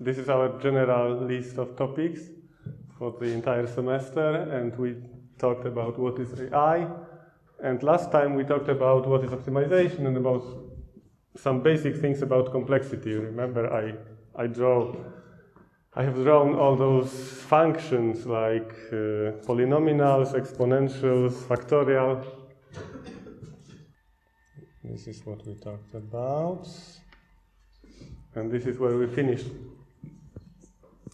This is our general list of topics for the entire semester, and we talked about what is AI, and last time we talked about what is optimization and about some basic things about complexity. Remember, I have drawn all those functions like polynomials, exponentials, factorial. This is what we talked about, and this is where we finished.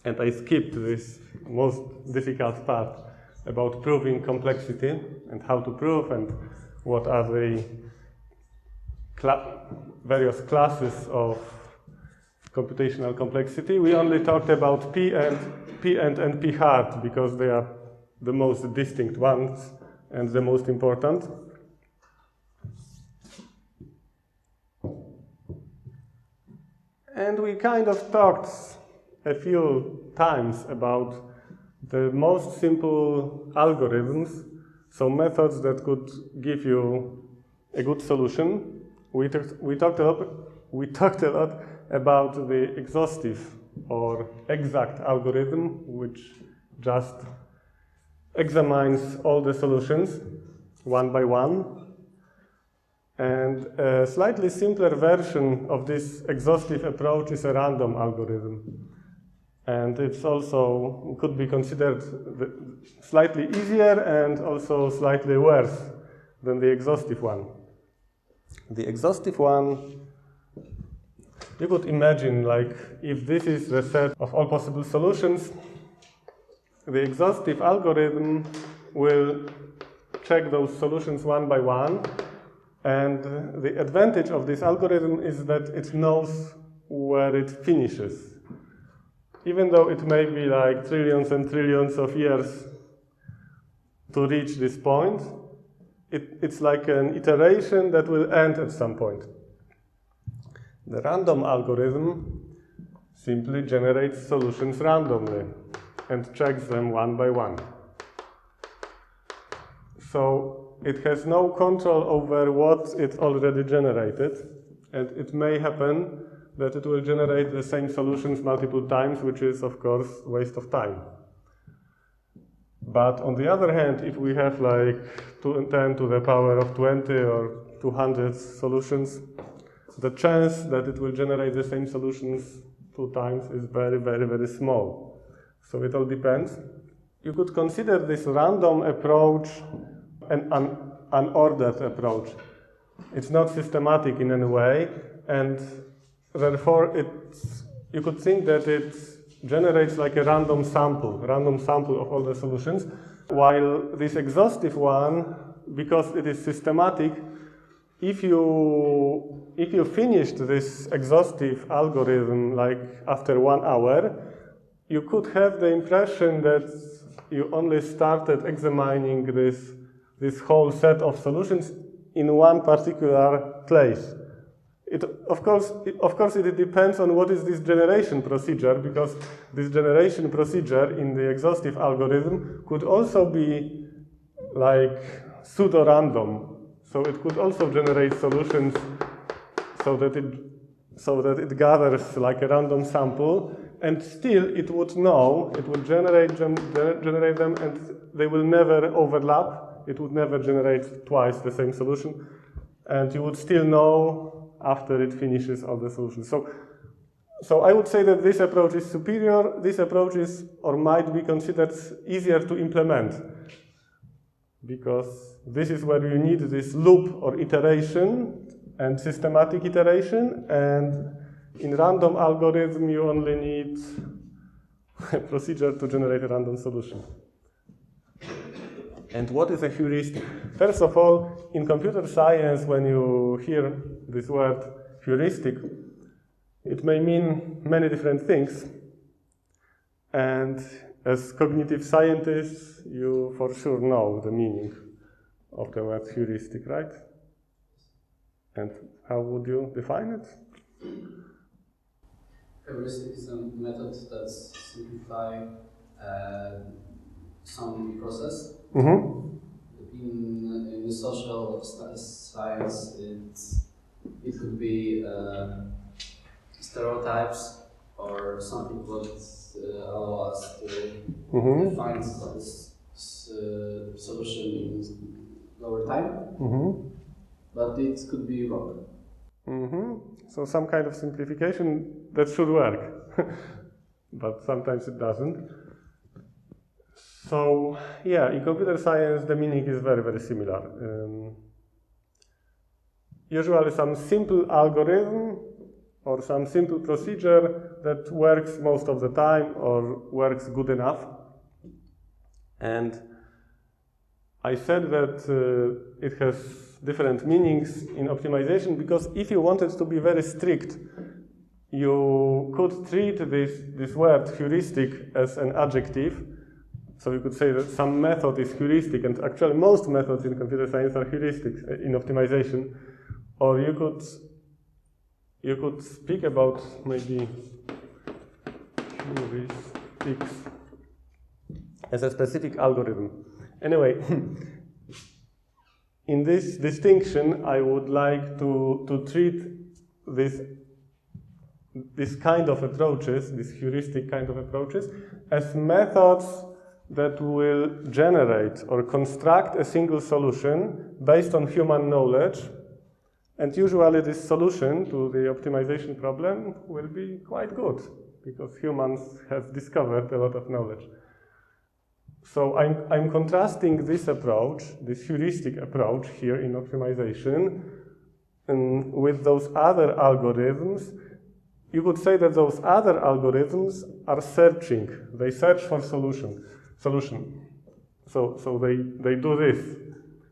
And I skipped this most difficult part about proving complexity and how to prove and what are the various classes of computational complexity. We only talked about P and P hard because they are the most distinct ones and the most important. And we kind of talked a few times about the most simple algorithms, so methods that could give you a good solution. We talked a lot about the exhaustive or exact algorithm, which just examines all the solutions one by one. And a slightly simpler version of this exhaustive approach is a random algorithm. And it's also could be considered slightly easier and also slightly worse than the exhaustive one. The exhaustive one, you could imagine, like, if this is the set of all possible solutions, the exhaustive algorithm will check those solutions one by one. And the advantage of this algorithm is that it knows where it finishes. Even though it may be like trillions and trillions of years to reach this point, it's like an iteration that will end at some point. The random algorithm simply generates solutions randomly and checks them one by one. So it has no control over what it already generated, and it may happen that it will generate the same solutions multiple times, which is, of course, a waste of time. But on the other hand, if we have like 10 to the power of 20 or 200 solutions, the chance that it will generate the same solutions 2 times is very, very, very small. So it all depends. You could consider this random approach an unordered approach. It's not systematic in any way, and therefore you could think that it generates like a random sample of all the solutions, while this exhaustive one, because it is systematic, if you finished this exhaustive algorithm like after 1 hour, you could have the impression that you only started examining this whole set of solutions in one particular place. Of course, it depends on what is this generation procedure, because this generation procedure in the exhaustive algorithm could also be like pseudo-random. So it could also generate solutions so that it gathers like a random sample, and still it would generate them, and they will never overlap. It would never generate twice the same solution, and you would still know after it finishes all the solutions. So I would say that this approach is superior. This approach is, or might be considered, easier to implement, because this is where you need this loop or iteration and systematic iteration, and in random algorithm you only need a procedure to generate a random solution. And what is a heuristic? First of all, in computer science, when you hear this word heuristic, it may mean many different things. And as cognitive scientists, you for sure know the meaning of the word heuristic, right? And how would you define it? Heuristic is a method that simplifies some process. Mm-hmm. In social science, it could be stereotypes or something would allow us to find this solution in lower time, but it could be wrong. So some kind of simplification that should work, but sometimes it doesn't. So yeah, in computer science the meaning is very, very similar. Usually some simple algorithm or some simple procedure that works most of the time or works good enough. And I said that it has different meanings in optimization because if you wanted to be very strict, you could treat this word heuristic as an adjective. So you could say that some method is heuristic, and actually most methods in computer science are heuristics in optimization. Or you could speak about maybe heuristics as a specific algorithm. Anyway, in this distinction, I would like to treat this kind of approaches, these heuristic kind of approaches, as methods that will generate or construct a single solution based on human knowledge. And usually this solution to the optimization problem will be quite good because humans have discovered a lot of knowledge. So I'm contrasting this approach, this heuristic approach here in optimization, with those other algorithms. You could say that those other algorithms are searching. They search for solution. So they do this.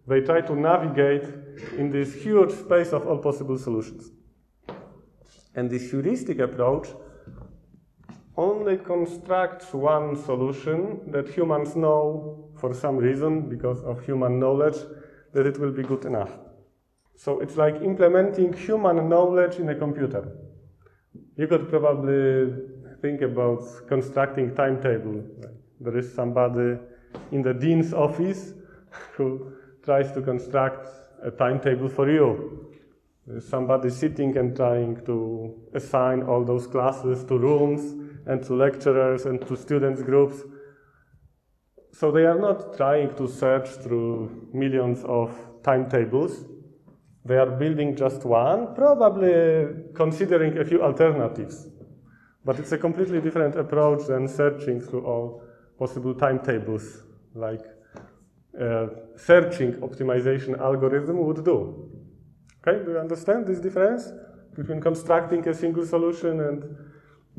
They try to navigate in this huge space of all possible solutions. And this heuristic approach only constructs one solution that humans know for some reason, because of human knowledge, that it will be good enough. So it's like implementing human knowledge in a computer. You could probably think about constructing timetable. There is somebody in the dean's office who tries to construct a timetable for you. There's somebody sitting and trying to assign all those classes to rooms and to lecturers and to students groups. So they are not trying to search through millions of timetables. They are building just one, probably considering a few alternatives. But it's a completely different approach than searching through all possible timetables, like searching optimization algorithm would do. Okay, do you understand this difference between constructing a single solution? And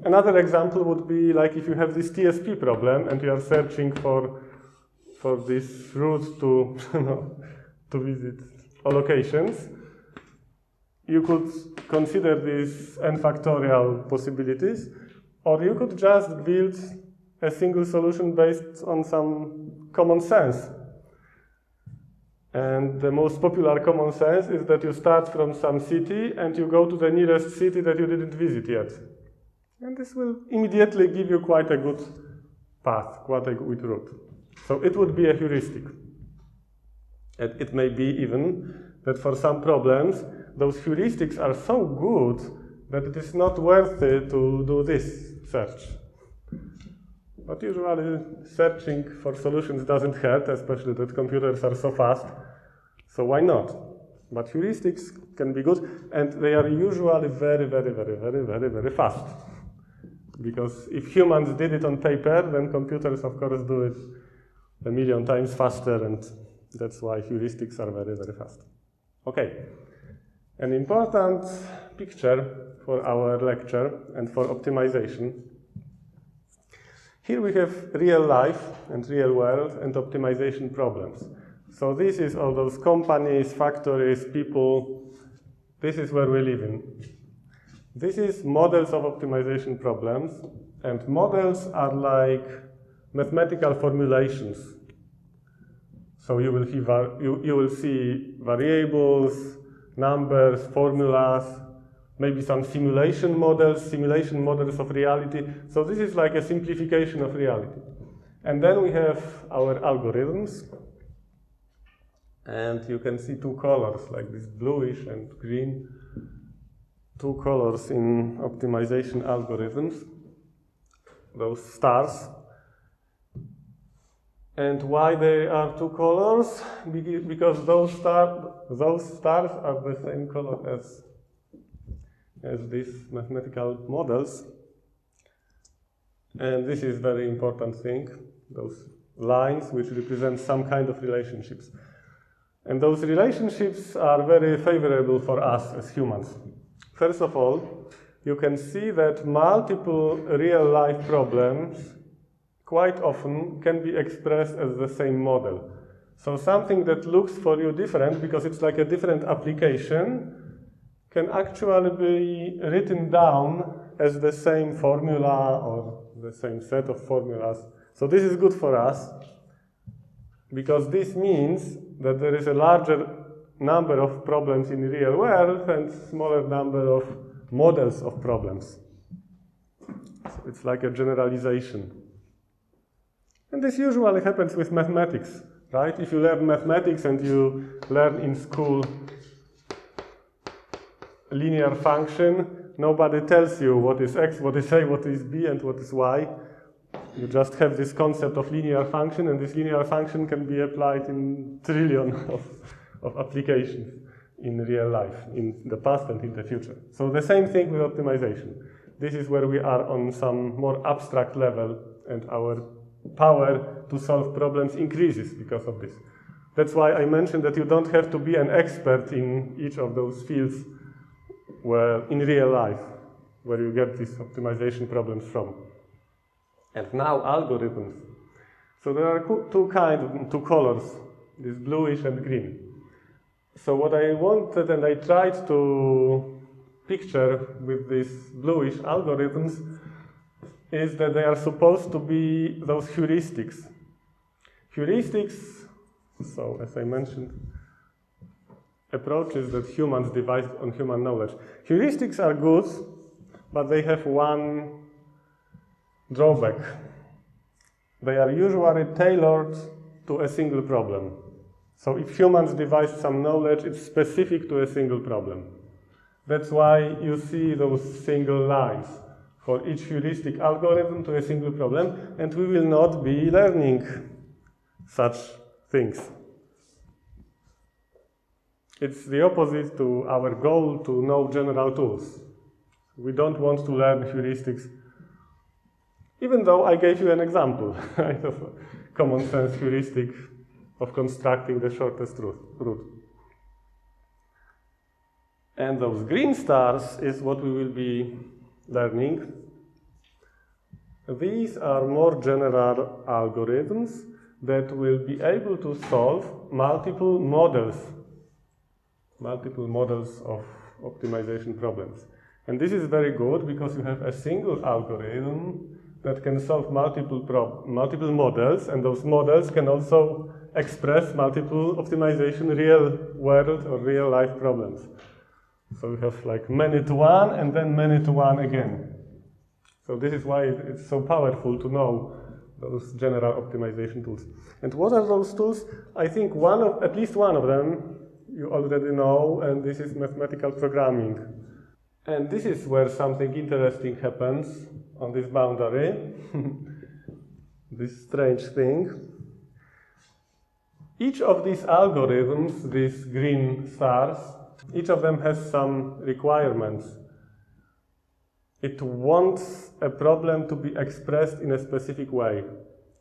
another example would be like if you have this TSP problem and you are searching for this route to to visit all locations. You could consider these n factorial possibilities, or you could just build a single solution based on some common sense. And the most popular common sense is that you start from some city and you go to the nearest city that you didn't visit yet. And this will immediately give you quite a good path, quite a good route. So it would be a heuristic. And it may be even that for some problems, those heuristics are so good that it is not worth it to do this search. But usually searching for solutions doesn't hurt, especially that computers are so fast. So why not? But heuristics can be good, and they are usually very, very, very, very, very, very fast. Because if humans did it on paper, then computers, of course, do it a million times faster, and that's why heuristics are very, very fast. Okay. An important picture for our lecture and for optimization. Here we have real life and real world and optimization problems. So this is all those companies, factories, people. This is where we live in. This is models of optimization problems, and models are like mathematical formulations. So you will see variables, numbers, formulas, maybe some simulation models of reality. So this is like a simplification of reality. And then we have our algorithms. And you can see two colors, like this bluish and green. Two colors in optimization algorithms. those stars. And why they are two colors? Because those stars are the same color as these mathematical models. And this is very important thing, those lines which represent some kind of relationships. And those relationships are very favorable for us as humans. First of all, you can see that multiple real-life problems quite often can be expressed as the same model. So something that looks for you different, because it's like a different application, can actually be written down as the same formula or the same set of formulas. So this is good for us, because this means that there is a larger number of problems in the real world and smaller number of models of problems. So it's like a generalization. And this usually happens with mathematics, right? If you learn mathematics and you learn in school linear function, nobody tells you what is x, what is a, what is b, and what is y. You just have this concept of linear function, and this linear function can be applied in trillions of applications in real life, in the past and in the future. So the same thing with optimization. This is where we are on some more abstract level, and our power to solve problems increases because of this. That's why I mentioned that you don't have to be an expert in each of those fields where, in real life, where you get these optimization problems from. And now algorithms. So there are two colors, this bluish and green. So what I wanted and I tried to picture with these bluish algorithms is that they are supposed to be those heuristics. Heuristics, so as I mentioned, approaches that humans devise on human knowledge. Heuristics are good, but they have one drawback. They are usually tailored to a single problem. So if humans devise some knowledge, it's specific to a single problem. That's why you see those single lines for each heuristic algorithm to a single problem, and we will not be learning such things. It's the opposite to our goal to know general tools. We don't want to learn heuristics, even though I gave you an example right, of a common sense heuristic of constructing the shortest route. And those green stars is what we will be learning. These are more general algorithms that will be able to solve multiple models of optimization problems. And this is very good because you have a single algorithm that can solve multiple models, and those models can also express multiple optimization real world or real life problems. So we have like many to one and then many to one again. So this is why it's so powerful to know those general optimization tools. And what are those tools? I think at least one of them you already know, and this is mathematical programming. And this is where something interesting happens on this boundary, this strange thing. Each of these algorithms, these green stars, each of them has some requirements. It wants a problem to be expressed in a specific way.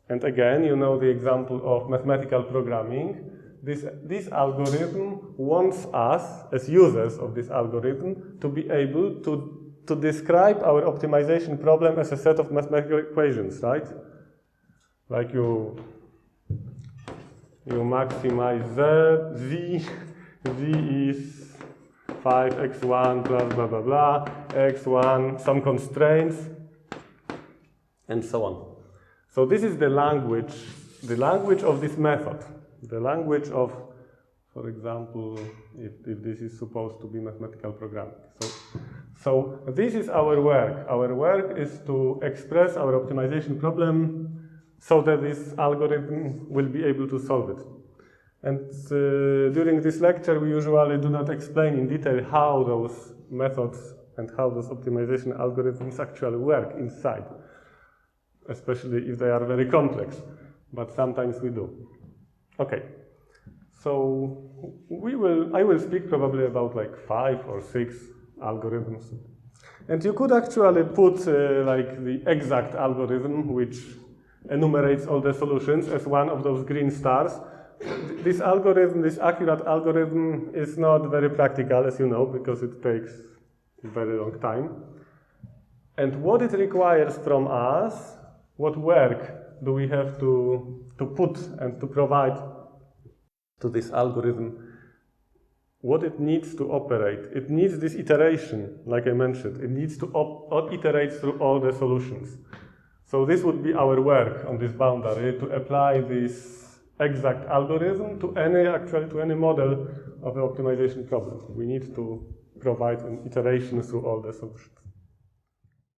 And again, you know the example of mathematical programming. This algorithm wants us, as users of this algorithm, to be able to describe our optimization problem as a set of mathematical equations, right? Like you maximize z is 5x1 plus blah blah blah, x1, some constraints, and so on. So this is the language of this method. The language of, for example, if this is supposed to be mathematical programming. So this is our work. Our work is to express our optimization problem so that this algorithm will be able to solve it. And during this lecture, we usually do not explain in detail how those methods and how those optimization algorithms actually work inside. especially if they are very complex, but sometimes we do. Okay, so I will speak probably about like 5 or 6 algorithms. And you could actually put like the exact algorithm, which enumerates all the solutions, as one of those green stars. This algorithm, this accurate algorithm, is not very practical, as you know, because it takes a very long time. And what it requires from us, what work do we have to put and to provide to this algorithm, what it needs to operate. It needs this iteration, like I mentioned. It needs to iterate through all the solutions. So this would be our work on this boundary, to apply this exact algorithm to any model of the optimization problem. We need to provide an iteration through all the solutions.